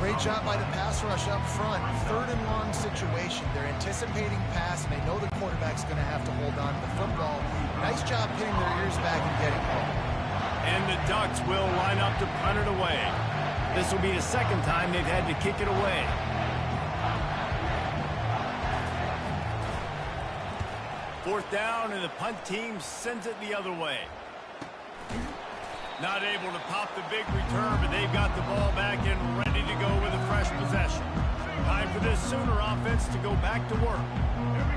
Great job by the pass rush up front. 3rd and long situation. They're anticipating pass, and they know the quarterback's going to have to hold on to the football. Nice job pinning their ears back and getting home. And the Ducks will line up to punt it away. This will be the 2nd time they've had to kick it away. Fourth down, and the punt team sends it the other way. Not able to pop the big return, but they've got the ball back and ready to go with a fresh possession. Time for this Sooner offense to go back to work.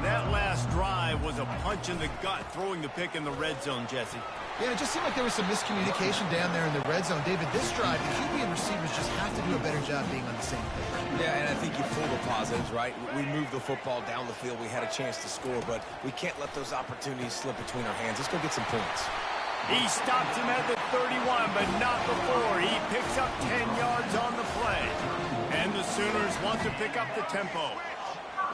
That last drive was a punch in the gut, throwing the pick in the red zone, Jesse. Yeah, it just seemed like there was some miscommunication down there in the red zone. David, this drive, the QB and receivers just have to do a better job being on the same page. Yeah, and I think you pull the positives, right? We moved the football down the field. We had a chance to score, but we can't let those opportunities slip between our hands. Let's go get some points. He stops him at the 31, but not before. He picks up 10 yards on the play. And the Sooners want to pick up the tempo.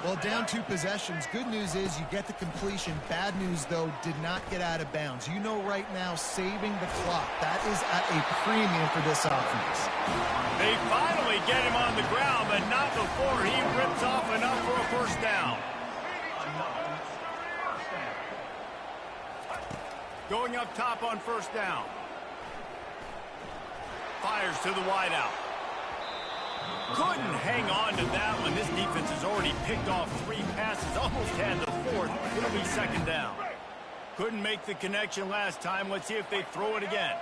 Well, down 2 possessions. Good news is you get the completion. Bad news, though, did not get out of bounds. You know right now, saving the clock, that is at a premium for this offense. They finally get him on the ground, but not before he rips off enough for a first down. Going up top on first down. Fires to the wideout. Couldn't hang on to that one. This defense has already picked off 3 passes, almost had the 4th. It'll be second down. Couldn't make the connection last time. Let's see if they throw it again.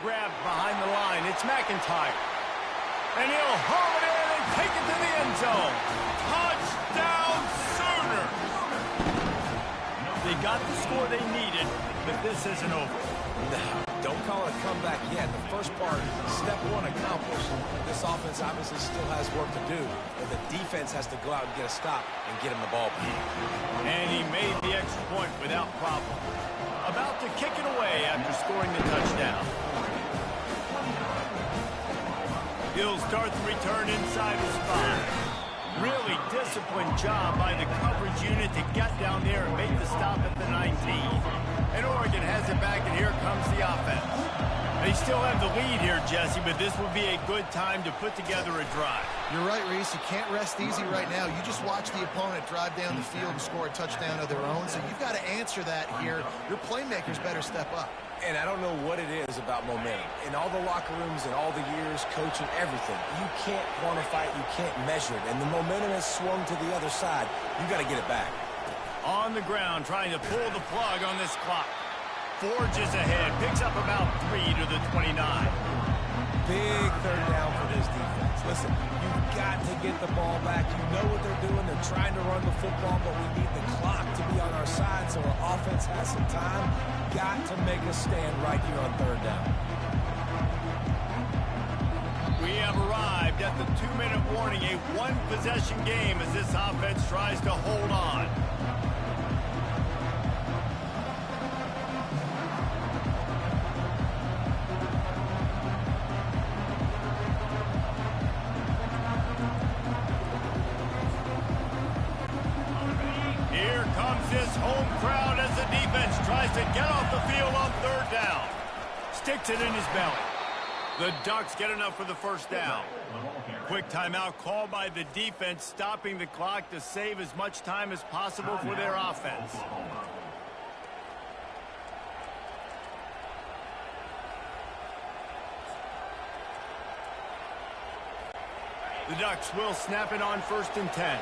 Grabbed behind the line. It's McIntyre. And he'll haul it in and take it to the end zone. Touchdown, Sooners! They got the score they needed, but this isn't over. No, don't call it a comeback yet. The first part, step 1 accomplished. This offense obviously still has work to do, but the defense has to go out and get a stop and get him the ball back. And he made the extra point without problem. About to kick it away after scoring the touchdown. He'll start the return inside his spot. Really disciplined job by the coverage unit to get down there and make the stop at the 19. And Oregon has it back, and here comes the offense. They still have the lead here, Jesse, but this would be a good time to put together a drive. You're right, Reese. You can't rest easy right now. You just watch the opponent drive down the field and score a touchdown of their own, so you've got to answer that here. Your playmakers better step up. And I don't know what it is about momentum. In all the locker rooms and all the years, coaching, everything, you can't quantify it, you can't measure it. And the momentum has swung to the other side. You got to get it back. On the ground, trying to pull the plug on this clock. Forges ahead, picks up about 3 to the 29. Big third down for this defense. Listen, you've got to get the ball back. You know what they're doing. They're trying to run the football, but we need the clock to be on our side so our offense has some time. Got to make a stand right here on third down. We have arrived at the 2-minute warning, a 1-possession game as this offense tries to hold on. Here comes this home crowd as the defense tries to get off the field on third down. Sticks it in his belly. The Ducks get enough for the first down. Quick timeout called by the defense, stopping the clock to save as much time as possible for their offense. The Ducks will snap it on 1st and 10.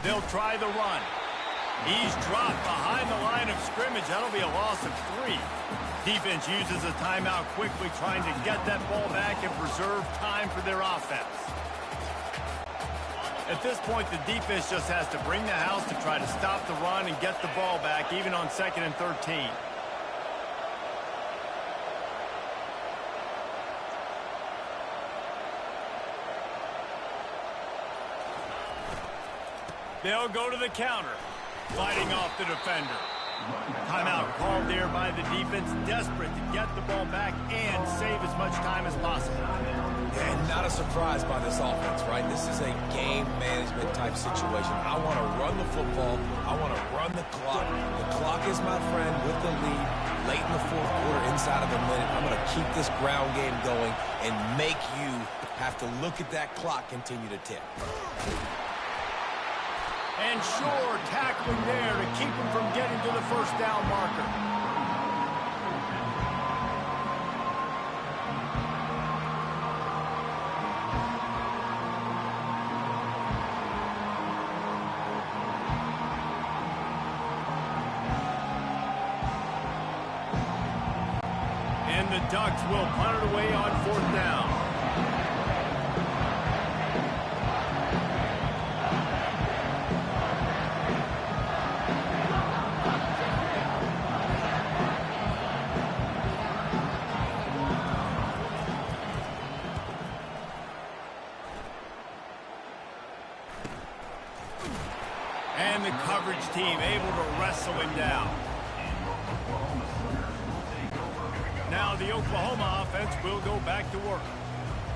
They'll try the run. He's dropped behind the line of scrimmage. That'll be a loss of 3. Defense uses a timeout quickly, trying to get that ball back and preserve time for their offense. At this point, the defense just has to bring the house to try to stop the run and get the ball back, even on 2nd and 13. They'll go to the counter, fighting off the defender. Timeout called there by the defense, desperate to get the ball back and save as much time as possible. And not a surprise by this offense, right? This is a game management type situation. I want to run the football. I want to run the clock. The clock is my friend with the lead. Late in the 4th quarter, inside of a minute, I'm going to keep this ground game going and make you have to look at that clock continue to tick. And Shore tackling there to keep him from getting to the first down marker. Ducks will punt it away on 4th down. And the coverage team able to wrestle him down. Now the Oklahoma offense will go back to work.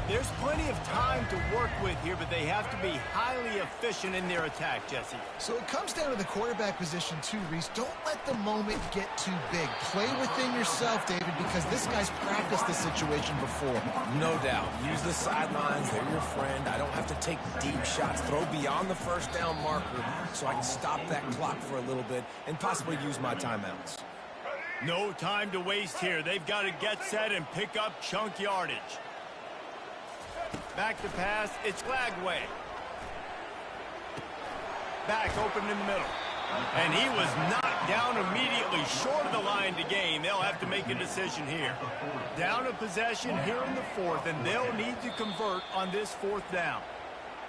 There's plenty of time to work with here, but they have to be highly efficient in their attack, Jesse. So it comes down to the quarterback position too, Reese. Don't let the moment get too big. Play within yourself, David, because this guy's practiced this situation before. No doubt. Use the sidelines. They're your friend. I don't have to take deep shots. Throw beyond the 1st down marker so I can stop that clock for a little bit and possibly use my timeouts. No time to waste here. They've got to get set and pick up chunk yardage. Back to pass. It's Glagway. Back open in the middle. And he was knocked down immediately short of the line to gain. They'll have to make a decision here. Down a possession here in the 4th, and they'll need to convert on this 4th down.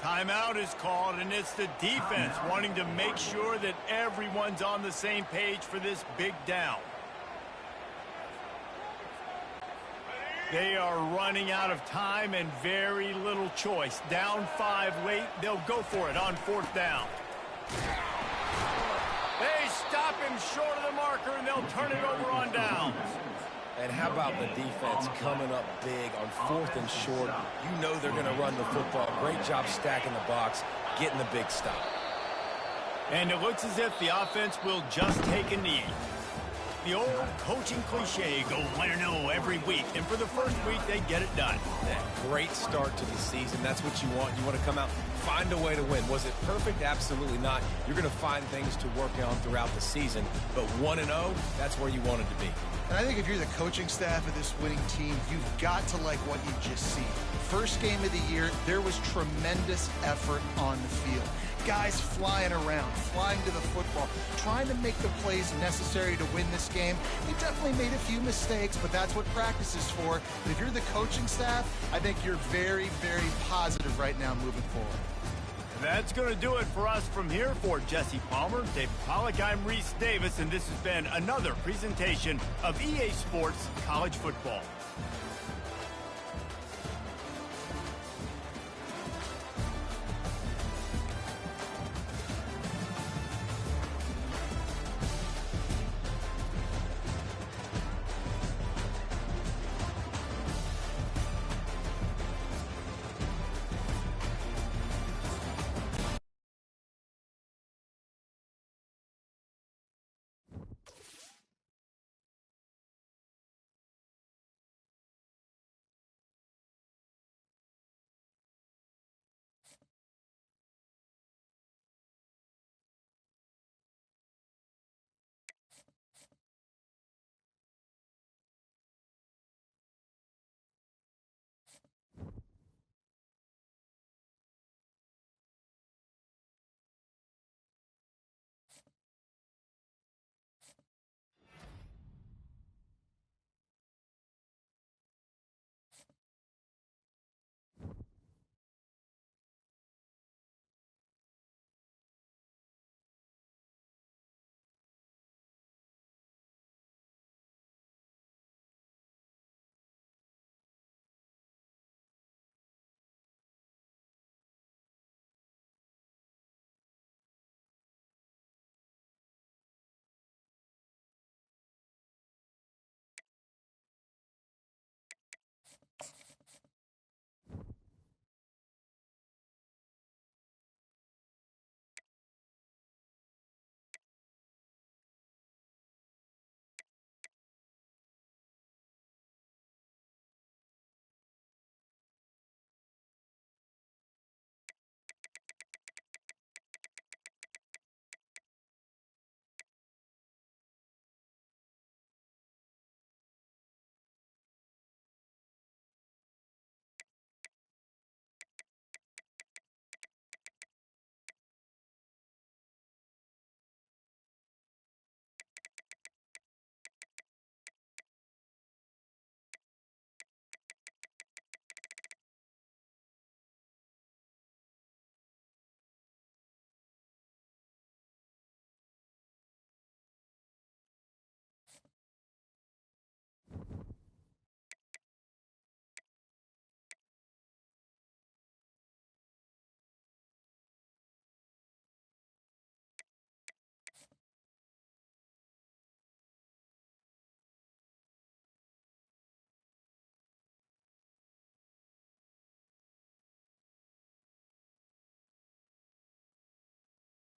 Timeout is called, and it's the defense wanting to make sure that everyone's on the same page for this big down. They are running out of time and very little choice. Down 5 late. They'll go for it on 4th down. They stop him short of the marker, and they'll turn it over on downs. And how about the defense coming up big on 4th and short? You know they're going to run the football. Great job stacking the box, getting the big stop. And it looks as if the offense will just take a knee. The old coaching cliche, go win or no every week. And for the first week, they get it done. That great start to the season. That's what you want. You want to come out, find a way to win. Was it perfect? Absolutely not. You're going to find things to work on throughout the season. But 1-0, that's where you wanted to be. And I think if you're the coaching staff of this winning team, you've got to like what you just see. First game of the year, there was tremendous effort on the field. Guys flying around, flying to the football, trying to make the plays necessary to win this game. They definitely made a few mistakes, but that's what practice is for. But if you're the coaching staff, I think you're very, very positive right now moving forward. That's going to do it for us from here. For Jesse Palmer, Dave Pollack, I'm Reese Davis, and this has been another presentation of EA Sports College Football.